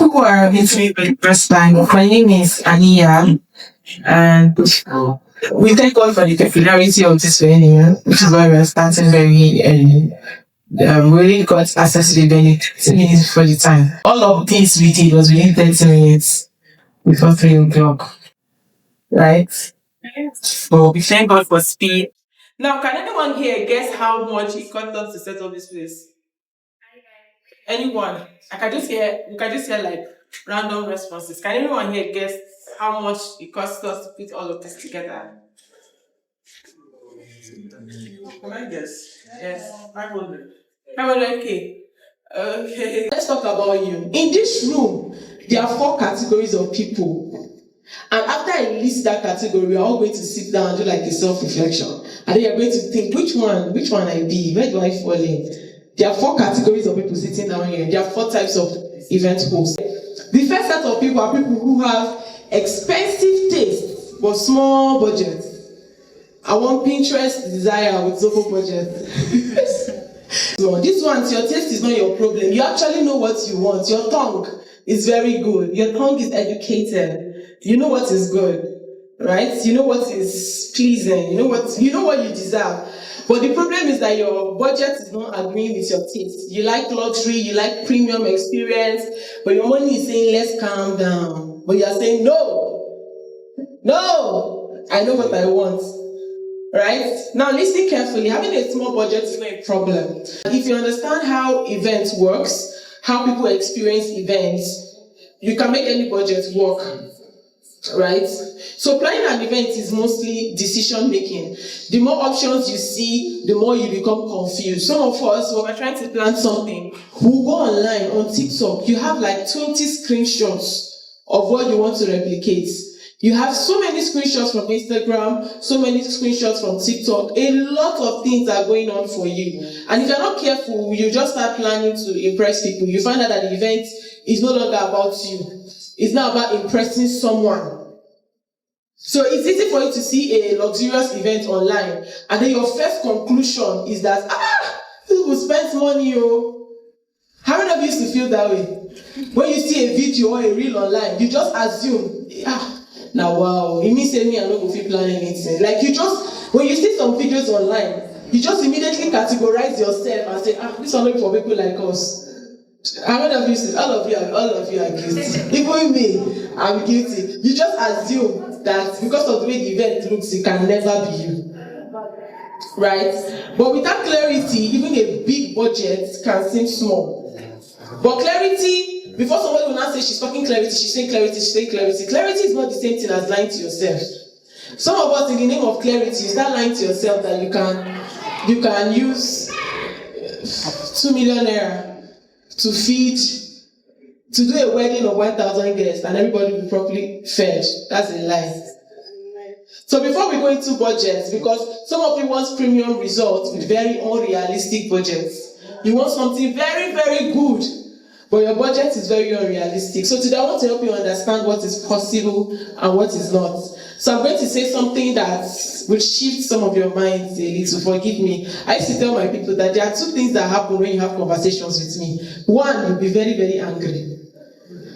People who are meeting me for the first time, my name is Aniyah, and we thank God for the popularity of this venue, which is why we are starting very early. We really got access to the venue 30 minutes before the time. All of this we did was within 30 minutes before 3 o'clock, right? So we thank God for speed. Now, can anyone here guess how much it cost us to set up this place? Anyone? We can just hear like random responses. Can anyone here guess how much it cost us to put all of this together? Can I guess? Yes, 500. 500K. Okay. Let's talk about you. In this room, there are 4 categories of people. And after I list that category, we are all going to sit down and do like a self-reflection. And then you're going to think, which one I be? Where do I fall in? There are 4 categories of people sitting down here. There are 4 types of event hosts. The first set of people are people who have expensive tastes but small budget. I want Pinterest desire with Zoho budget. So this one, your taste is not your problem. You actually know what you want. Your tongue is very good. Your tongue is educated. You know what is good, right? You know what is pleasing. You know what you deserve. But the problem is that your budget is not agreeing with your taste. You like luxury, you like premium experience, but your money is saying, let's calm down. But you are saying, no, I know what I want. Right? Now listen carefully. Having a small budget is not a problem. If you understand how events works, how people experience events, you can make any budget work. Right? So planning an event is mostly decision making. The more options you see, the more you become confused. Some of us, when we're trying to plan something, we'll go online on TikTok. You have like 20 screenshots of what you want to replicate. You have so many screenshots from Instagram, so many screenshots from TikTok. A lot of things are going on for you. And if you're not careful, you just start planning to impress people. You find out that the event is no longer about you. It's now about impressing someone. So it's easy for you to see a luxurious event online, and then your first conclusion is that, people spend money, How many of you used to feel that way? When you see a video or a reel online, you just assume, now wow, it means me I don't go fit plan anything. Like when you see some videos online, you just immediately categorize yourself and say, this one not for people like us. How many of you? All of you are guilty. Even me, I'm guilty. You just assume that because of the way the event looks, it can never be you. Right? But without clarity, even a big budget can seem small. But clarity, before somebody will not say she's talking clarity, she's saying clarity, she's saying clarity. Clarity is not the same thing as lying to yourself. Some of us, in the name of clarity, you start lying to yourself that you can use 2 million naira to do a wedding of 1,000 guests and everybody will be properly fed. That's a lie. So before we go into budgets, because some of you want premium results with very unrealistic budgets. You want something very, very good, but your budget is very unrealistic. So today I want to help you understand what is possible and what is not. So I'm going to say something that will shift some of your minds a little. Forgive me. I used to tell my people that there are 2 things that happen when you have conversations with me. 1, you'll be very, very angry.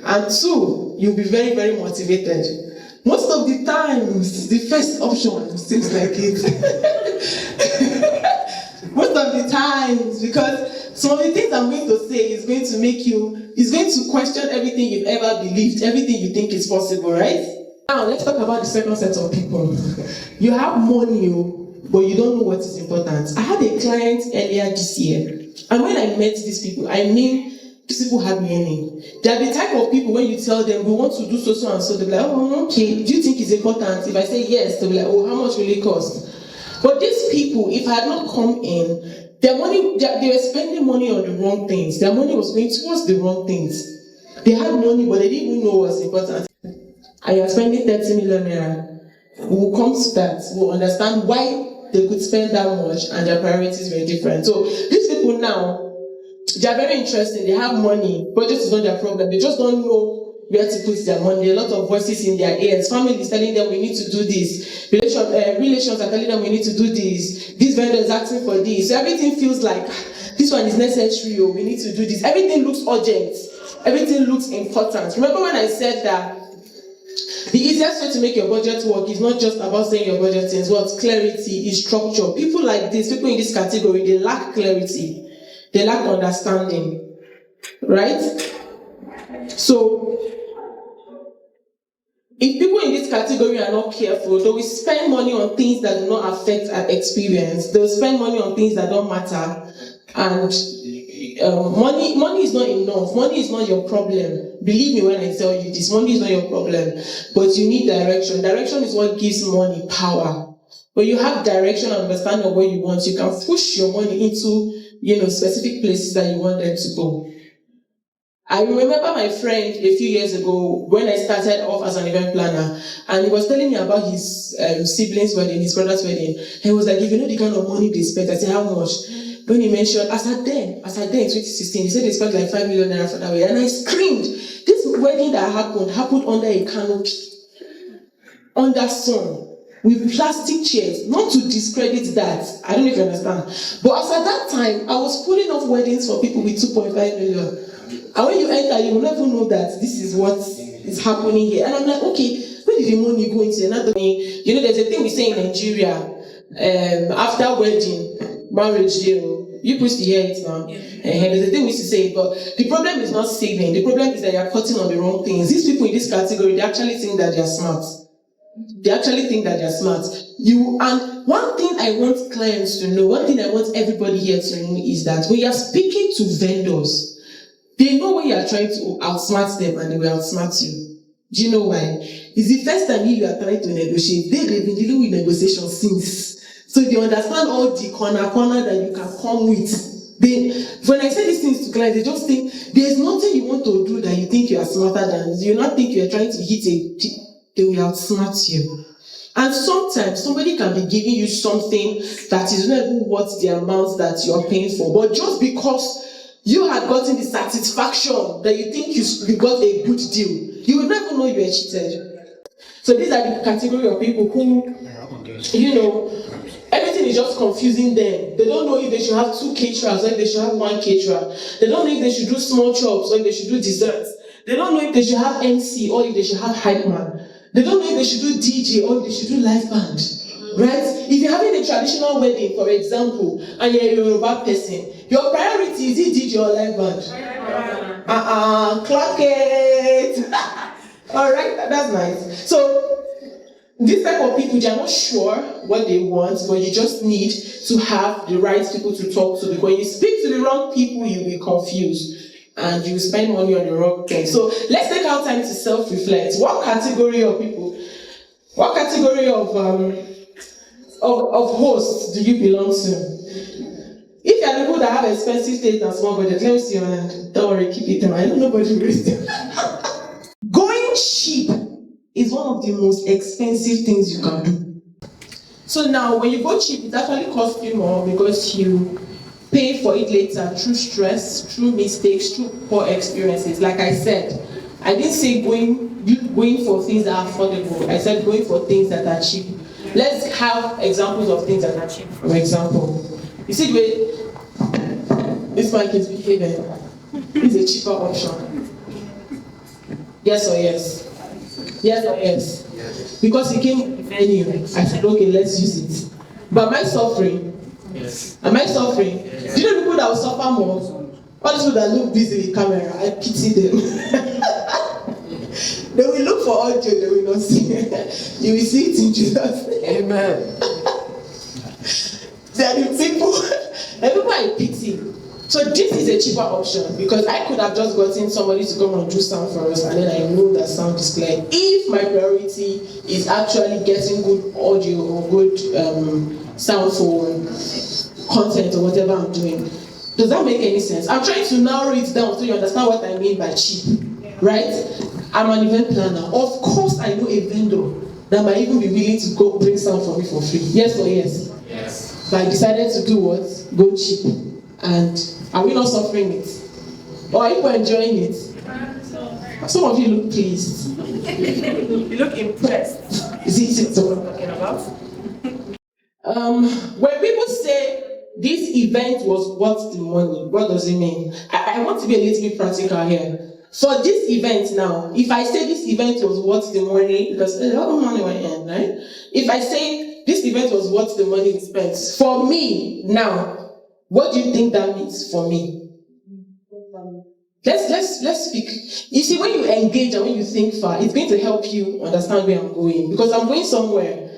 And 2, you'll be very, very motivated. Most of the times, the first option seems like it. Most of the times, because some of the things I'm going to say is going to question everything you've ever believed, everything you think is possible, right? Now, let's talk about the second set of people. You have money, but you don't know what is important. I had a client earlier this year, and when I met these people, these people have meaning. They are the type of people when you tell them, we want to do so and so, they'll be like, okay, do you think it's important? If I say yes, they'll be like, how much will it cost? But these people, if I had not come in, their money, they were spending money on the wrong things. Their money was going towards the wrong things. They had money, but they didn't even know what's important. And you're spending 30 million naira. We'll come to that. We'll understand why they could spend that much and their priorities were different. So these people now, they are very interesting. They have money. Budget is not their problem. They just don't know where to put their money. There are a lot of voices in their ears. Family is telling them we need to do this. Relations are telling them we need to do this. This vendor is asking for this. So everything feels like this one is necessary or we need to do this. Everything looks urgent. Everything looks important. Remember when I said that the easiest way to make your budget work is not just about saying your budget is what? Clarity, is structure. People like this, people in this category, they lack clarity. They lack understanding. Right? So, if people in this category are not careful, they will spend money on things that do not affect our experience. They will spend money on things that don't matter. And money is not enough. Money is not your problem. Believe me when I tell you this. Money is not your problem. But you need direction. Direction is what gives money power. When you have direction and understanding of what you want, you can push your money into, specific places that you want them to go. I remember my friend a few years ago when I started off as an event planner, and he was telling me about his siblings' wedding, his brother's wedding. And he was like, if you know the kind of money they spent, I said, how much? When he mentioned, as at then in 2016, he said they spent like 5 million naira for that way. And I screamed, this wedding that happened under a canopy, under sun, with plastic chairs. Not to discredit that, I don't know if you understand. But as at that time, I was pulling off weddings for people with 2.5 million. And when you enter, you will never know that this is what is happening here. And I'm like, okay, where did the money go into? Another thing, there's a thing we say in Nigeria, after wedding, marriage, you used to hear it now. There's a thing we used to say, but the problem is not saving. The problem is that you're cutting on the wrong things. These people in this category, they actually think that they're smart. And one thing I want clients to know, one thing I want everybody here to know is that when you're speaking to vendors, they know when you are trying to outsmart them and they will outsmart you. Do you know why? It's the first time you are trying to negotiate. They've been dealing with negotiations since. So they understand all the corner that you can come with. When I say these things to clients, they just think there's nothing you want to do that you think you are smarter than. You not think you are trying to hit they will outsmart you. And sometimes somebody can be giving you something that is not even worth the amount that you are paying for. But just because you had gotten the satisfaction that you think you got a good deal, you will never know you were cheated. So these are the category of people who, everything is just confusing them. They don't know if they should have 2 caterers or if they should have 1 caterer. They don't know if they should do small chops or if they should do desserts. They don't know if they should have MC or if they should have hype man. They don't know if they should do DJ or if they should do live band. Right? If you're having a traditional wedding, for example, and you're a Yoruba person, your priority is it DJ or live band? Clock it. All right, that's nice. So this type of people, they're not sure what they want, but you just need to have the right people to talk to. Because when you speak to the wrong people, you'll be confused and you spend money on the wrong thing. So let's take our time to self-reflect. What category of people? What category of hosts do you belong to? If you are the people that have expensive taste and small budget, let me see your hand. Don't worry, keep it down. I don't know nobody raised it. Going cheap is one of the most expensive things you can do. So now, when you go cheap, it actually costs you more because you pay for it later through stress, through mistakes, through poor experiences. Like I said, I didn't say going for things that are affordable. I said going for things that are cheap. Let's have examples of things that are cheap. For example, you see the way this man is behaving. It's a cheaper option. Yes or yes? Yes or yes? Yes. Because he came with venue, I said, okay, let's use it. But am I suffering? Yes. Am I suffering? Yes. Do you know people that will suffer more? All those people that look busy with camera, I pity them. They will look for audio, they will not see. You will see it in Jesus' name. Amen. There are people I pity. So this is a cheaper option because I could have just gotten somebody to come and do sound for us and then I know that sound is clear. If my priority is actually getting good audio or good sound for content or whatever I'm doing, does that make any sense? I'm trying to narrow it down so you understand what I mean by cheap, right? I'm an event planner. Of course I know a vendor that might even be willing to go bring sound for me for free. Yes or yes? Yes. But I decided to do what? Go cheap. And are we not suffering it? Or are you enjoying it? Some of you look pleased. You look impressed. Is it what I'm talking about? When people say this event was worth the money, what does it mean? I want to be a little bit practical here. For this event now, if I say this event was worth the money, because a lot of money went in, right? If I say this event was worth the money we spent, for me now, what do you think that means for me? Let's speak. You see, when you engage and when you think far, it's going to help you understand where I'm going. Because I'm going somewhere.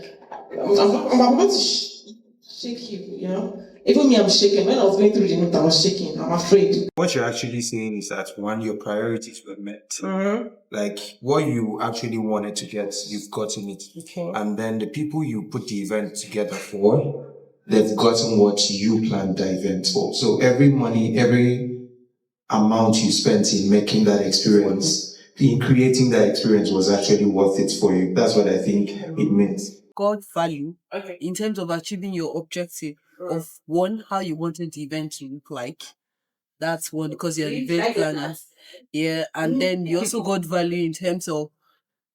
I'm about to shake you, you know. Even me, I'm shaking. When I was going through the note, I was shaking. I'm afraid. What you're actually saying is that one, your priorities were met. Mm-hmm. Like what you actually wanted to get, you've gotten it. Okay. And then the people you put the event together for, they've gotten what you planned the event for. So every money, every amount you spent in making that experience, in creating that experience was actually worth it for you. That's what I think it means. God value in terms of achieving your objective of one, how you wanted the event to look like. That's one, because you're an event planner. Yeah, and then you also got value in terms of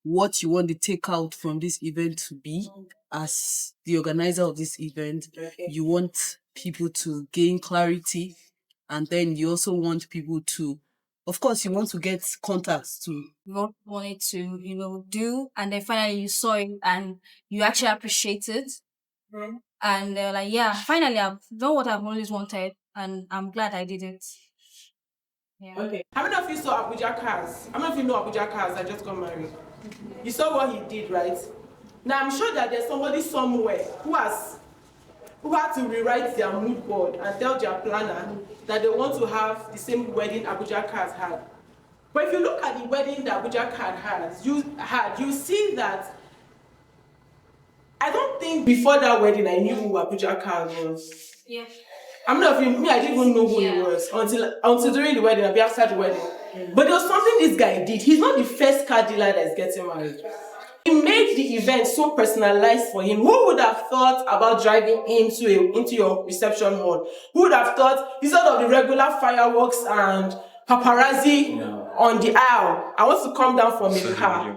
what you want to take out from this event to be as the organizer of this event. You want people to gain clarity, and then you also want people to, of course, you want to get contacts too. You wanted to, do, and then finally you saw it and you actually appreciate it. And they're like, yeah, finally I've done what I've always wanted and I'm glad I did it. Yeah. Okay. How many of you saw Abuja Cars? How many of you know Abuja Cars that just got married? You saw what he did, right? Now I'm sure that there's somebody somewhere who had to rewrite their mood board and tell their planner that they want to have the same wedding Abuja Cars had. But if you look at the wedding that Abuja Cars has, you see that I don't think before that wedding I knew who Abuja Cars was. Yeah. I'm not even me, I didn't even know who he was until during the wedding, I'll after the wedding. But there was something this guy did. He's not the first car dealer that is getting married. He made the event so personalized for him. Who would have thought about driving into your reception hall? Who would have thought, instead of the regular fireworks and paparazzi on the aisle, I want to come down from the car.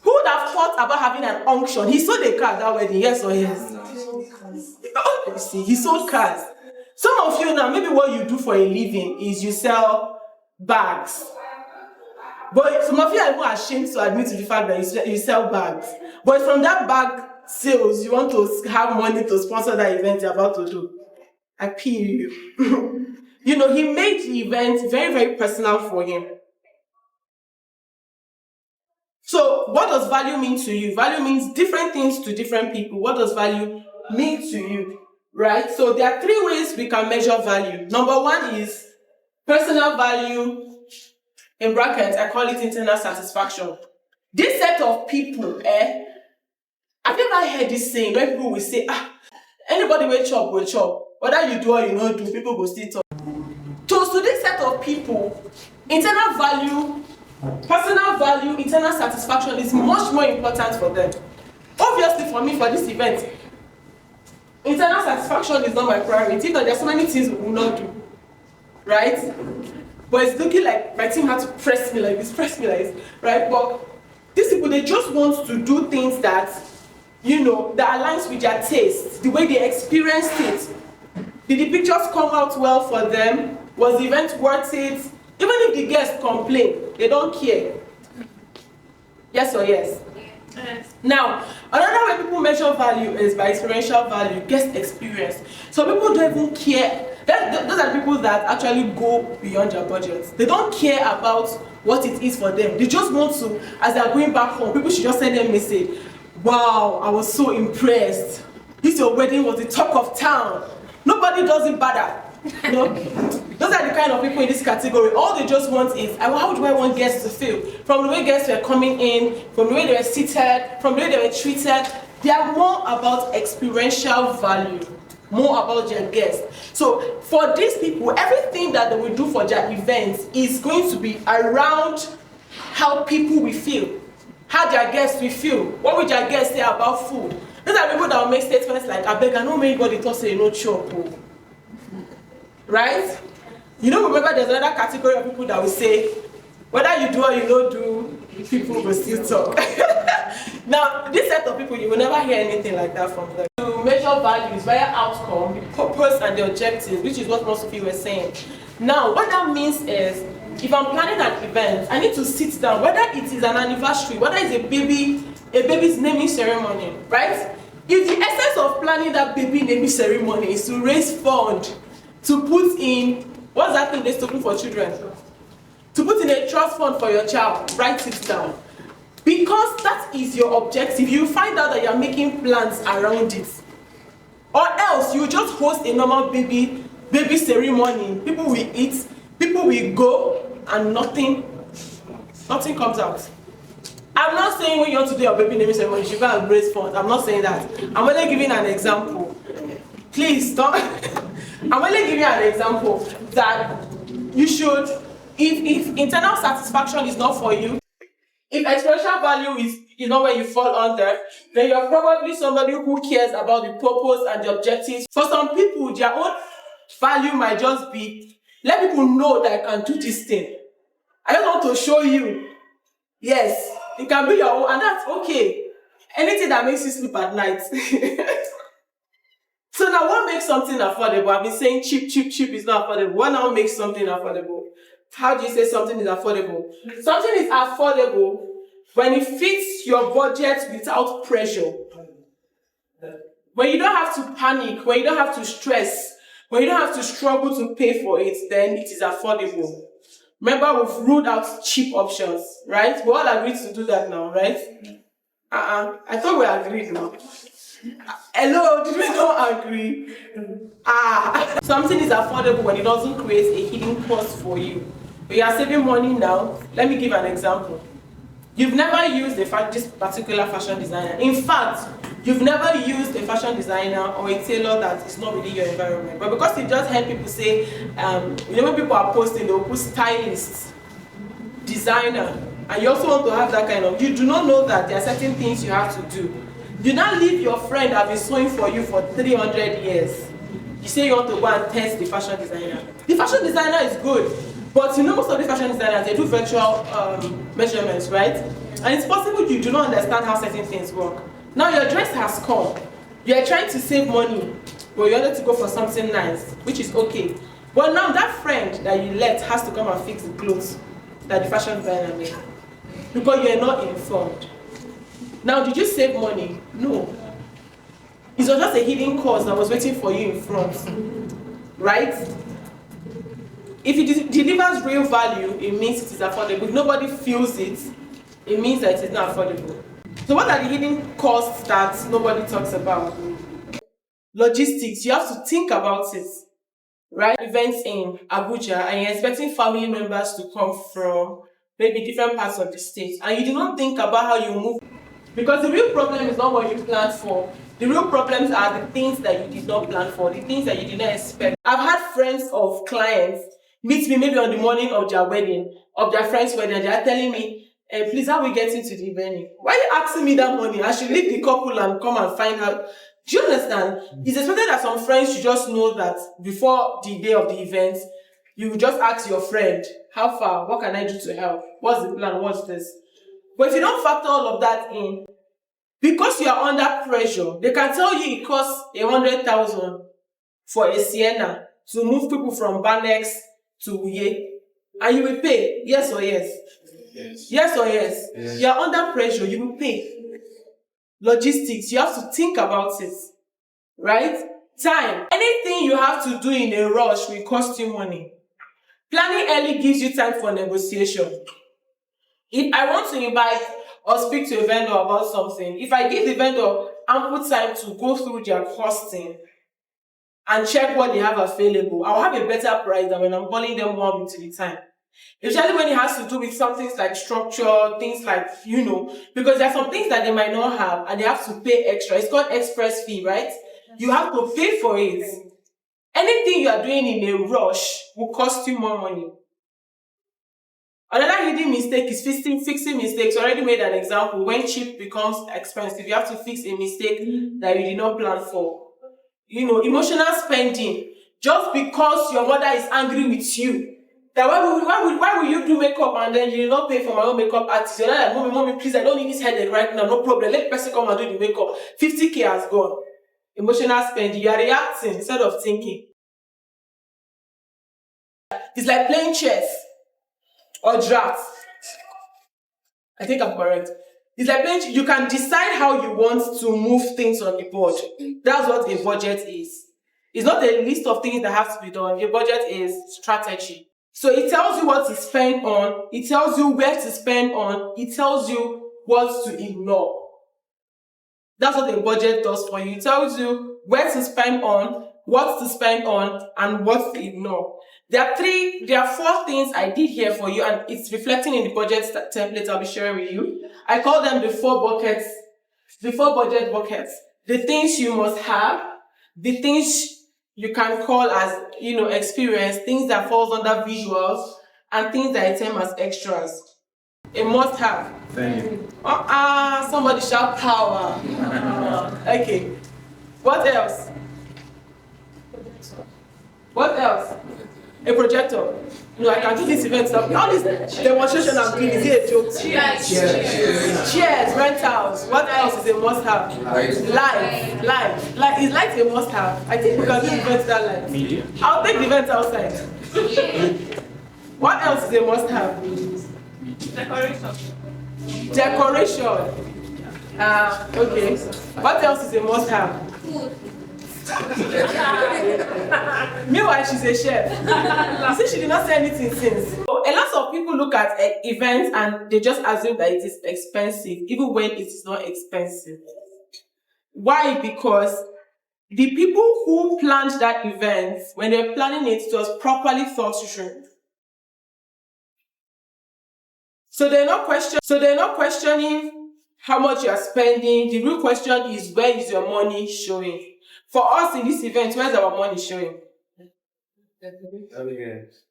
Who would have thought about having an unction? He sold a car at that wedding, yes or yes? Oh, you see, he sold cars. Some of you now, maybe what you do for a living is you sell bags. But some of you are even ashamed to admit to the fact that you sell bags. But from that bag sales, you want to have money to sponsor that event you're about to do. I pity you. He made the event very, very personal for him. So what does value mean to you? Value means different things to different people. What does value mean to you? Right? So there are three ways we can measure value. Number one is personal value. In brackets, I call it internal satisfaction. This set of people, I've never heard this saying where people will say, anybody will chop. Whether you do or you not do, people will still talk. So this set of people, internal value, personal value, internal satisfaction is much more important for them. Obviously for me, for this event, internal satisfaction is not my priority, but there's so many things we will not do. Right? But it's looking like my team had to press me like this, right? But these people, they just want to do things that, that aligns with their taste, the way they experienced it. Did the pictures come out well for them? Was the event worth it? Even if the guests complain, they don't care. Yes or yes? Yes. Now, another way people measure value is by experiential value, guest experience. So people don't even care. Those are the people that actually go beyond their budgets. They don't care about what it is for them. They just want to, as they're going back home, people should just send them a message. Wow, I was so impressed. Your wedding was the talk of town. Nobody does it better. Those are the kind of people in this category. All they just want is, how do I want guests to feel? From the way guests were coming in, from the way they were seated, from the way they were treated. They are more about experiential value, more about their guests. So for these people, everything that they will do for their events is going to be around how people will feel, how their guests will feel. What will their guests say about food? These are people that will make statements like, I beg, I know anybody to say no chop. Right? Remember there's another category of people that will say, whether you do or you don't do, people will still talk. Now, this set of people, you will never hear anything like that from them. To measure values via outcome, the purpose and the objectives, which is what most of you were saying. Now, what that means is, if I'm planning an event, I need to sit down, whether it is an anniversary, whether it's a baby's naming ceremony, right? If the essence of planning that baby naming ceremony is to raise fund, to put in, what's that thing they open for children? To put in a trust fund for your child, write it down. Because that is your objective. You find out that you're making plans around it. Or else you just host a normal baby ceremony. People will eat, people will go, and nothing comes out. I'm not saying when you want to do your baby naming ceremony, you should go and raise funds. I'm not saying that. I'm only giving an example. Please don't. I'm only giving an example that you should, if internal satisfaction is not for you, if experiential value is not where you fall under, then you're probably somebody who cares about the purpose and the objectives. For some people, their own value might just be, let people know that I can do this thing. I just want to show you. Yes, it can be your own, and that's okay. Anything that makes you sleep at night. So now what makes something affordable? I've been saying cheap is not affordable. What now makes something affordable? How do you say something is affordable? Something is affordable when it fits your budget without pressure. When you don't have to panic, when you don't have to stress, when you don't have to struggle to pay for it, then it is affordable. Remember, we've ruled out cheap options, right? We all agreed to do that now, right? I thought we agreed now. Hello, did we not agree? Something is affordable when it doesn't create a hidden cost for you. But you are saving money now. Let me give an example. You've never used this particular fashion designer. In fact, you've never used a fashion designer or a tailor that is not within your environment. But because you just heard people say, when people are posting, they'll put stylist, designer, and you also want to have that kind of, you do not know that there are certain things you have to do. You now leave your friend that has been sewing for you for 300 years. You say you want to go and test the fashion designer. The fashion designer is good, but you know most of the fashion designers, they do virtual measurements, right? And it's possible you do not understand how certain things work. Now your dress has come. You are trying to save money, but you wanted to go for something nice, which is okay. But now that friend that you left has to come and fix the clothes that the fashion designer made, because you are not informed. Now, did you save money? No. It was just a hidden cost that was waiting for you in front, right? If it delivers real value, it means it is affordable. If nobody feels it, it means that it is not affordable. So what are the hidden costs that nobody talks about? Logistics, you have to think about it, right? Events in Abuja, and you're expecting family members to come from maybe different parts of the state, and you do not think about how you move. Because the real problem is not what you planned for. The real problems are the things that you did not plan for, the things that you did not expect. I've had friends of clients meet me maybe on the morning of their wedding, of their friend's wedding, and they are telling me, please, how are we getting to the venue? Why are you asking me that money? I should leave the couple and come and find out. Do you understand? It's expected that some friends should just know that before the day of the event, you will just ask your friend, how far? What can I do to help? What's the plan? What's this? But if you don't factor all of that in, because you are under pressure, they can tell you it costs 100,000 for a Sienna to move people from Banex to Uye, and you will pay, yes or yes? Yes. Yes or yes? Yes. You are under pressure, you will pay. Logistics, you have to think about it, right? Time. Anything you have to do in a rush will cost you money. Planning early gives you time for negotiation. If I want to invite or speak to a vendor about something, if I give the vendor ample time to go through their costing and check what they have available, I'll have a better price than when I'm calling them 1 week to the time. Especially when it has to do with some things like structure, things like, because there are some things that they might not have and they have to pay extra. It's called express fee, right? You have to pay for it. Anything you are doing in a rush will cost you more money. Another hidden mistake is fixing mistakes. I already made an example. When cheap becomes expensive, you have to fix a mistake that you did not plan for. Emotional spending. Just because your mother is angry with you, that why will you do makeup and then you did not pay for my own makeup artist? You're not like, mommy, please, I don't need this headache right now. No problem. Let the person come and do the makeup. 50K has gone. Emotional spending. You are reacting instead of thinking. It's like playing chess. or draft. I think I'm correct. It's like you can decide how you want to move things on the board. That's what a budget is. It's not a list of things that have to be done. A budget is strategy. So it tells you what to spend on, it tells you where to spend on, it tells you what to ignore. That's what a budget does for you. It tells you where to spend on, what to spend on, and what to ignore. There are 4 things I did here for you, and it's reflecting in the budget template I'll be sharing with you. I call them the 4 buckets, the 4 budget buckets. The things you must have, the things you can call as, experience, things that falls under visuals, and things that I term as extras. A must have. Thank you. Somebody shout power. Okay. What else? What else? A projector. No, I can do this event stuff. All this demonstration I'm doing is here a joke. Chairs, rentals. What else is a must have? Light. Is light a must have? I think we can do the event that light. Media. I'll take the event outside. What else is a must have? Decoration. Okay. What else is a must have? Food. Meanwhile, she's a chef. You see, she did not say anything since. So, a lot of people look at events and they just assume that it is expensive, even when it is not expensive. Why? Because the people who planned that event, when they were planning it, it was properly thought through. So they're not questioning how much you are spending. The real question is, where is your money showing? For us in this event, where's our money showing? Ambience.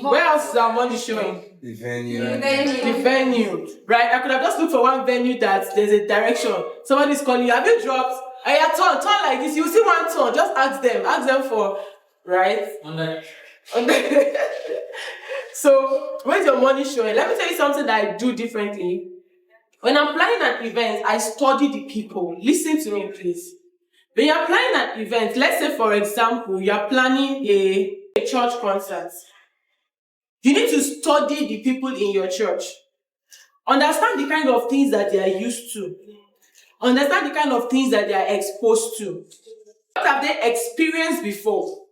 Where else is our money showing? The venue. The venue. Right? I could have just looked for one venue that there's a direction. Somebody's calling you. Have you dropped? Turn like this. You see one turn. Just ask them for, right? So, where's your money showing? Let me tell you something that I do differently. When I'm planning an event, I study the people. Listen to me, please. When you're planning an event, let's say, for example, you're planning a church concert. You need to study the people in your church. Understand the kind of things that they are used to. Understand the kind of things that they are exposed to. What have they experienced before?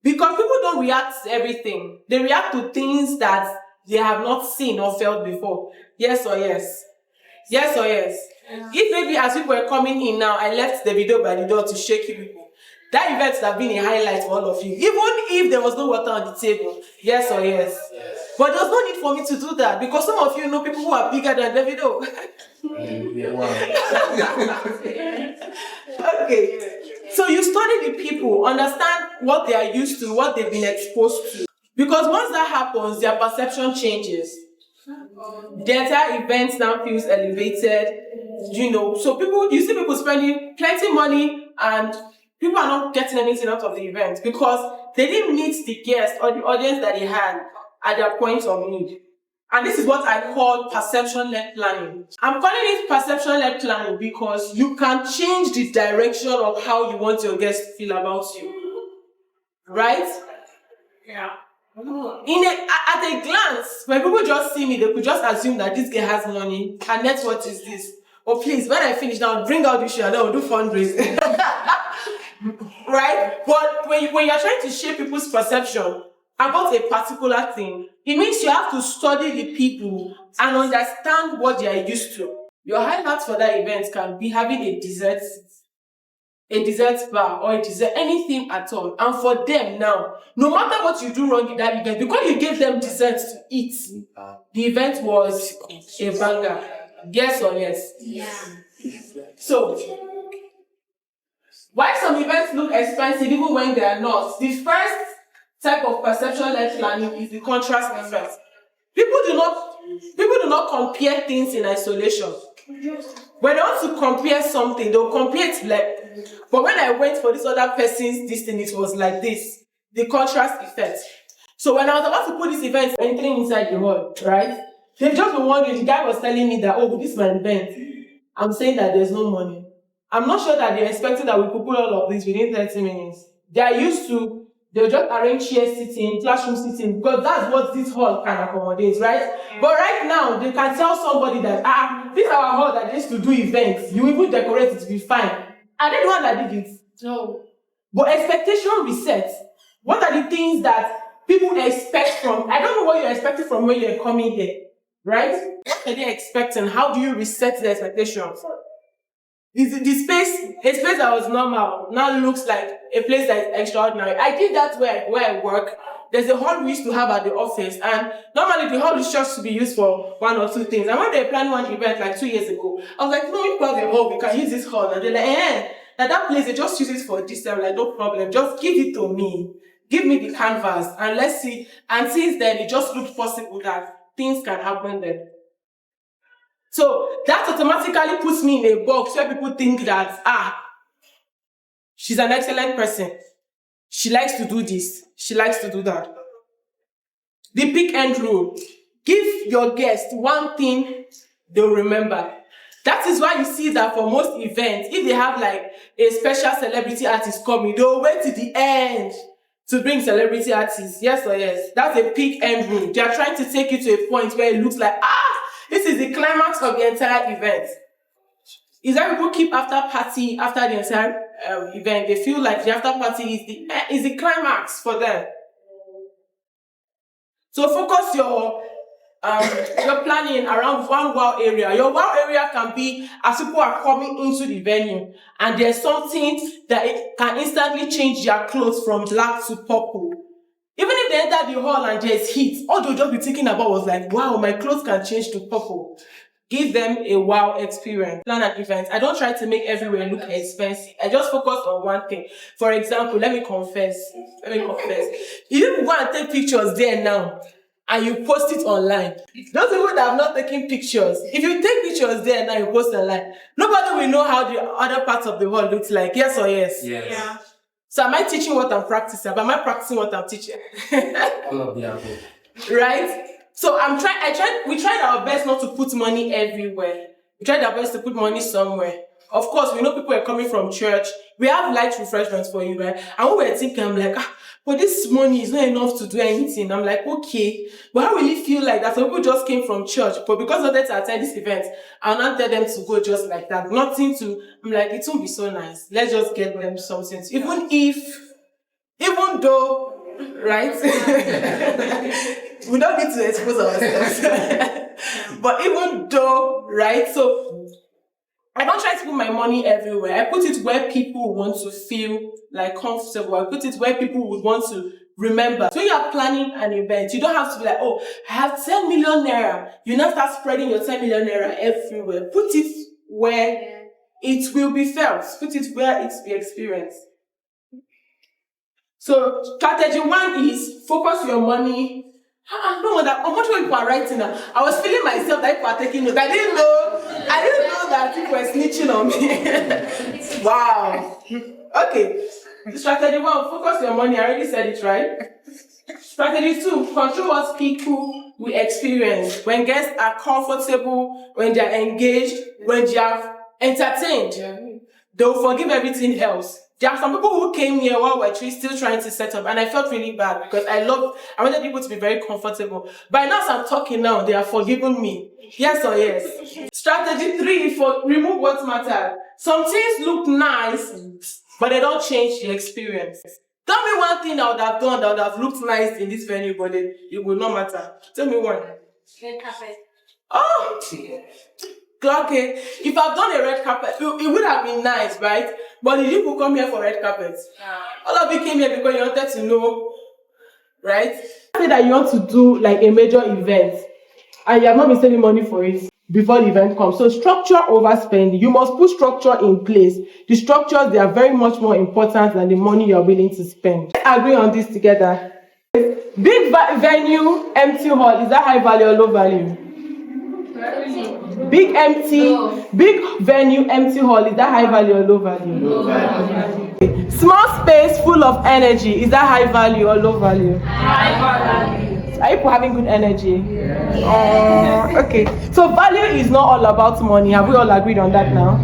Because people don't react to everything. They react to things that they have not seen or felt before. Yes or yes? Yes or yes? Yeah. If maybe as people were coming in now, I left the video by the door to shake you people, that event would have been a highlight for all of you. Even if there was no water on the table. Yes or yes? Yes. But there's no need for me to do that because some of you know people who are bigger than the video. Okay. So you study the people, understand what they are used to, what they've been exposed to. Because once that happens, their perception changes. The entire event now feels elevated, So you see people spending plenty money and people are not getting anything out of the event because they didn't meet the guest or the audience that they had at their point of need. And this is what I call perception-led planning. I'm calling it perception-led planning because you can change the direction of how you want your guests to feel about you. Right? Yeah. At a glance, when people just see me, they could just assume that this girl has money. Her net worth is this. Oh, please, when I finish now, bring out the shoe and then we'll do fundraising. Right? But when you're trying to shape people's perception about a particular thing, it means you have to study the people and understand what they are used to. Your highlights for that event can be having a dessert bar or a dessert, anything at all. And for them now, no matter what you do wrong in that event, because you gave them desserts to eat, the event was a banger. Yes or yes? Yeah. So, why some events look expensive even when they are not? The first type of perception-led planning is the contrast effect. People do not compare things in isolation. When they want to compare something, they'll compare it but when I went for this other person's this thing, it was like this. The contrast effect. So when I was about to put this event entering inside the hall, right? They've just been wondering, the guy was telling me that, oh, this is my event. I'm saying that there's no money. I'm not sure that they're expecting that we could put all of this within 30 minutes. They are used to They'll just arrange chair sitting, classroom sitting, because that's what this hall can accommodate, right? But right now, they can tell somebody that, this is our hall that used to do events. You even decorate it to be fine. Are they the one that did it? No. But expectation reset. What are the things that people expect from? I don't know what you're expecting from when you're coming here, right? What are they expecting? How do you reset the expectations? Is the space, a space that was normal now looks like a place that is extraordinary. I did that where I work. There's a hall we used to have at the office, and normally the hall is just to be used for one or two things. And when they planned one event like 2 years ago, I was like, no, we have a hall, we can use this hall. And they're like, that place, they just use it for this. I'm like, no problem, just give it to me. Give me the canvas, and let's see. And since then, it just looked possible that things can happen there. So that automatically puts me in a box where people think that, she's an excellent person. She likes to do this. She likes to do that. The pick and rule. Give your guest one thing they'll remember. That is why you see that for most events, if they have like a special celebrity artist coming, they'll wait till the end to bring celebrity artists. Yes or yes? That's a pick and rule. They are trying to take you to a point where it looks like, this is the climax of the entire event. Is that people keep after party after the entire event? They feel like the after party is the climax for them. So focus your planning around one wow area. Your wow area can be as people are coming into the venue, and there's something that it can instantly change their clothes from black to purple. Even if they enter the hall and there's heat, all they'll just be thinking about was like, wow, my clothes can change to purple. Give them a wow experience. Plan an event. I don't try to make everywhere look expensive. I just focus on one thing. For example, let me confess. If you go and take pictures there now, and you post it online, those people that have not taken pictures, if you take pictures there now, you post online, nobody will know how the other parts of the hall looks like. Yes or yes? Yes. Yeah. So am I teaching what I'm practicing? But am I practicing what I'm teaching? All of the above. Right? So we tried our best not to put money everywhere. We tried our best to put money somewhere. Of course, we know people are coming from church. We have light refreshments for you, right? And when we're thinking, I'm like, but this money is not enough to do anything. I'm like, okay, but how will it feel like that? So people just came from church, but because of that to attend this event, I'll not tell them to go just like that. Nothing to, I'm like, it won't be so nice. Let's just get them something. Even though, right? We don't need to expose ourselves. But even though, right? So I don't try to put my money everywhere. I put it where people want to feel like comfortable. I put it where people would want to remember. So when you are planning an event, you don't have to be like, I have 10 million naira. You now start spreading your 10 million naira everywhere. Put it where it will be felt. Put it where it will be experienced. So strategy 1 is focus your money. No, that how much people are writing now. I was feeling myself that people are taking notes. I didn't know that people were snitching on me. Wow. Okay. Strategy 1, focus your money. I already said it, right? Strategy 2, control what people will experience. When guests are comfortable, when they are engaged, when they are entertained, they will forgive everything else. There are some people who came here while we're still trying to set up, and I felt really bad because I wanted people to be very comfortable. But now as I'm talking now, they are forgiving me. Yes or yes? Strategy 3, for remove what matters. Some things look nice, but they don't change the experience. Tell me one thing I would have done that would have looked nice in this venue, but it will not matter. Tell me one. Red carpet. Oh! Okay, if I've done a red carpet, it would have been nice, right? But did you come here for red carpets? All of you came here because you wanted to know, right? Say that you want to do like a major event and you have not been saving money for it before the event comes. So structure over spending. You must put structure in place. The structures, they are very much more important than the money you are willing to spend. Let's agree on this together. Big venue, empty hall, is that high value or low value? Big venue, empty hall, is that high value or low value? Low value. Small space full of energy, is that high value or low value? High value. Are you having good energy? Yes. Okay. So value is not all about money. Have we all agreed on that now?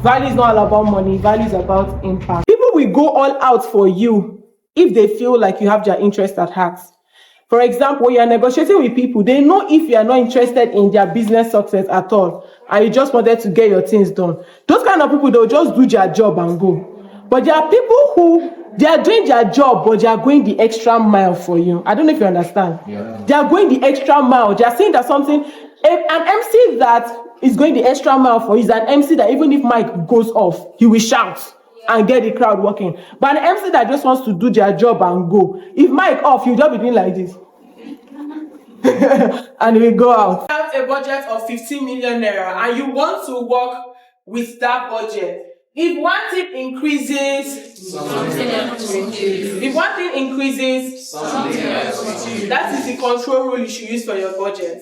Value is not all about money. Value is about impact. People will go all out for you if they feel like you have their interest at heart. For example, when you are negotiating with people, they know if you are not interested in their business success at all and you just wanted to get your things done. Those kind of people, they'll just do their job and go. But there are people who they are doing their job, but they are going the extra mile for you. I don't know if you understand. Yeah. They are going the extra mile. They are saying that something, an MC that is going the extra mile for you is an MC that even if mic goes off, he will shout and get the crowd working. But an MC that just wants to do their job and go, if mic off, you just be doing like this. And we go out. You have a budget of 15 million naira and you want to work with that budget. If one thing increases, something else reduces. If one thing increases, something else reduces. That is the control rule you should use for your budget,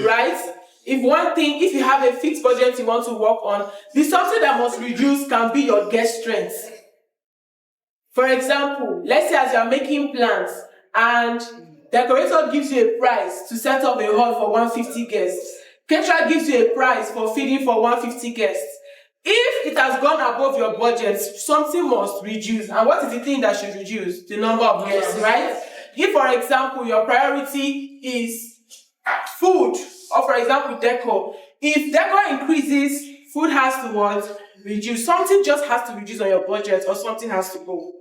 right? If you have a fixed budget you want to work on, the something that must reduce can be your guest strength. For example, let's say as you are making plans and decorator gives you a price to set up a hall for 150 guests. Caterer gives you a price for feeding for 150 guests. If it has gone above your budget, something must reduce. And what is the thing that should reduce? The number of guests, right? If, for example, your priority is food, or for example, decor. If decor increases, food has to what? Reduce. Something just has to reduce on your budget or something has to go.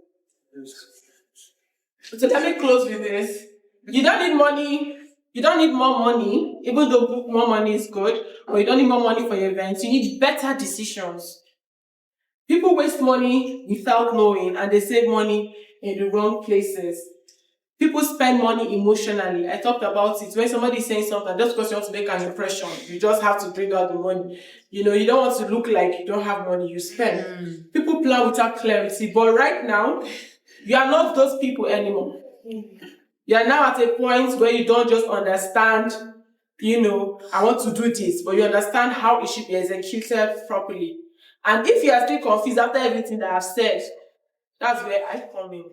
So let me close with this. You don't need money. You don't need more money, even though more money is good, but you don't need more money for your events. You need better decisions. People waste money without knowing, and they save money in the wrong places. People spend money emotionally. I talked about it. When somebody is saying something, just because you want to make an impression, you just have to bring out the money. You don't want to look like you don't have money, you spend. People plan without clarity, but right now, you are not those people anymore. You are now at a point where you don't just understand, I want to do this, but you understand how it should be executed properly. And if you are still confused after everything that I've said, that's where I come in.